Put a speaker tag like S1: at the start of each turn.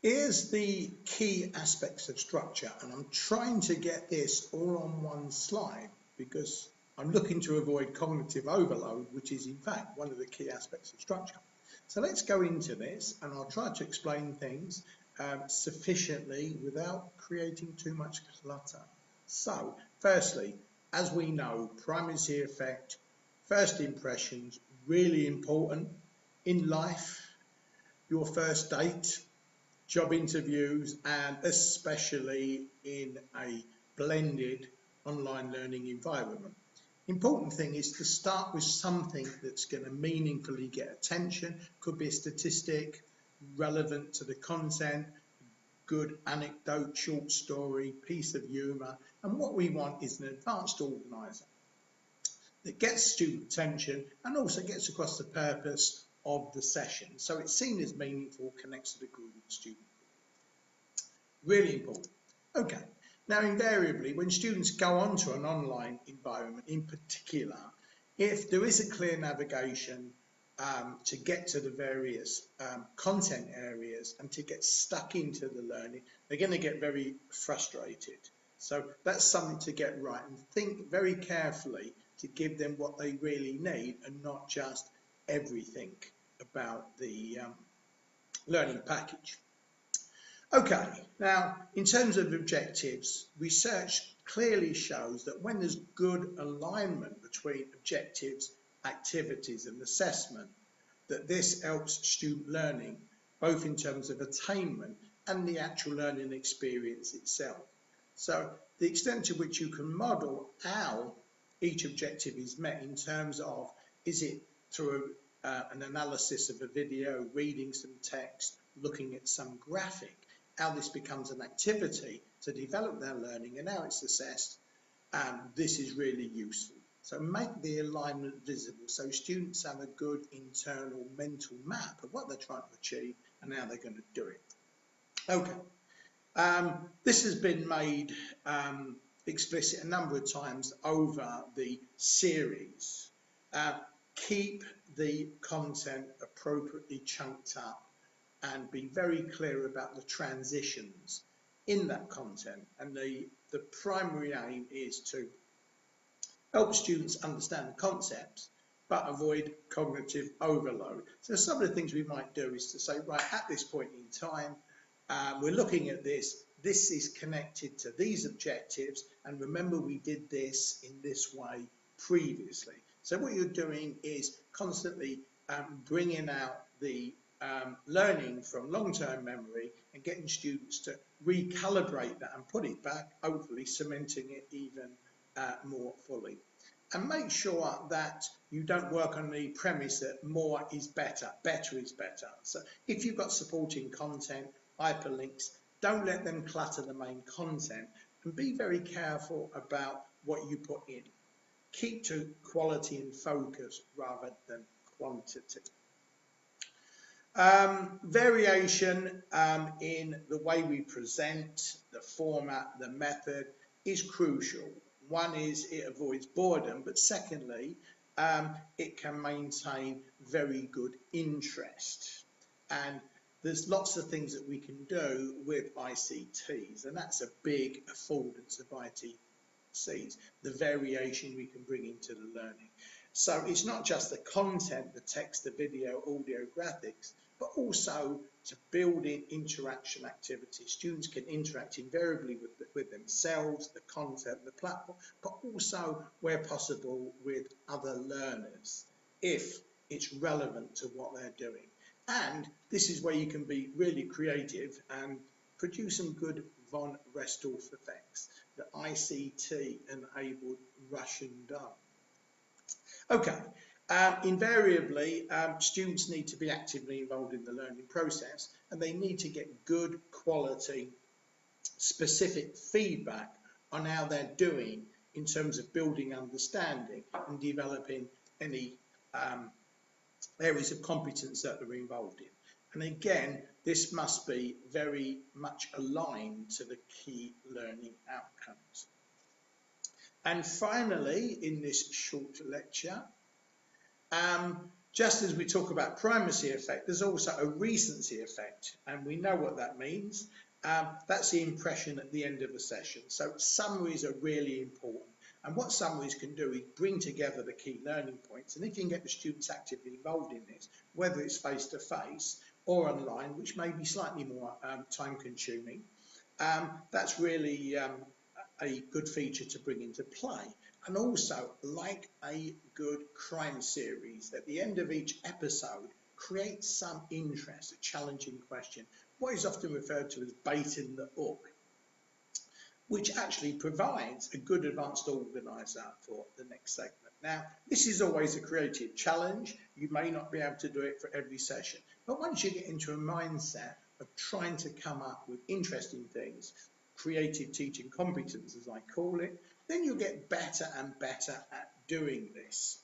S1: Here's the key aspects of structure, and I'm trying to get this all on one slide because I'm looking to avoid cognitive overload, which is in fact one of the key aspects of structure. So let's go into this, and I'll try to explain things sufficiently without creating too much clutter. So, firstly, as we know, primacy effect, first impressions, really important in life, your first date, job interviews, and especially in a blended online learning environment. Important thing is to start with something that's going to meaningfully get attention. Could be a statistic relevant to the content, good anecdote, short story, piece of humour. And what we want is an advanced organiser that gets student attention and also gets across the purpose of the session. So it's seen as meaningful, connects to the group of students. Really important. Okay. Now, invariably, when students go onto an online environment in particular, if there is a clear navigation to get to the various content areas and to get stuck into the learning, they're going to get very frustrated. So that's something to get right, and think very carefully to give them what they really need and not just everything about the learning package. Okay, now in terms of objectives, research clearly shows that when there's good alignment between objectives, activities and assessment, that this helps student learning, both in terms of attainment and the actual learning experience itself. So the extent to which you can model how each objective is met in terms of, is it through an analysis of a video, reading some text, looking at some graphic, how this becomes an activity to develop their learning and how it's assessed, this is really useful. So make the alignment visible so students have a good internal mental map of what they're trying to achieve and how they're going to do it. Okay, this has been made explicit a number of times over the series. Keep the content appropriately chunked up and be very clear about the transitions in that content. And the primary aim is to help students understand the concepts, but avoid cognitive overload. So some of the things we might do is to say, right, at this point in time, we're looking at this. This is connected to these objectives. And remember, we did this in this way previously. So what you're doing is constantly bringing out the learning from long-term memory and getting students to recalibrate that and put it back, hopefully cementing it even more fully. And make sure that you don't work on the premise that more is better, better is better. So if you've got supporting content, hyperlinks, don't let them clutter the main content, and be very careful about what you put in. Keep to quality and focus rather than quantity. Variation in the way we present, the format, the method is crucial. One is it avoids boredom, but secondly, it can maintain very good interest. And there's lots of things that we can do with ICTs, and that's a big affordance of ICTs, the variation we can bring into the learning. So it's not just the content, the text, the video, audio, graphics, but also to build in interaction activities. Students can interact invariably with themselves, the content, the platform, but also, where possible, with other learners, if it's relevant to what they're doing. And this is where you can be really creative and produce some good von Restorff effects, the ICT-enabled Russian doll. Okay, invariably, students need to be actively involved in the learning process, and they need to get good quality, specific feedback on how they're doing in terms of building understanding and developing any areas of competence that they're involved in. And again, this must be very much aligned to the key learning outcomes. And finally, in this short lecture, Just as we talk about primacy effect, there's also a recency effect, and we know what that means. That's the impression at the end of a session. So summaries are really important. And what summaries can do is bring together the key learning points. And if you can get the students actively involved in this, whether it's face-to-face or online, which may be slightly more time-consuming, that's really a good feature to bring into play. And also, like a good crime series, at the end of each episode, create some interest, a challenging question, what is often referred to as baiting the hook, which actually provides a good advanced organiser for the next segment. Now, this is always a creative challenge. You may not be able to do it for every session, but once you get into a mindset of trying to come up with interesting things, creative teaching competence, as I call it, then you'll get better and better at doing this.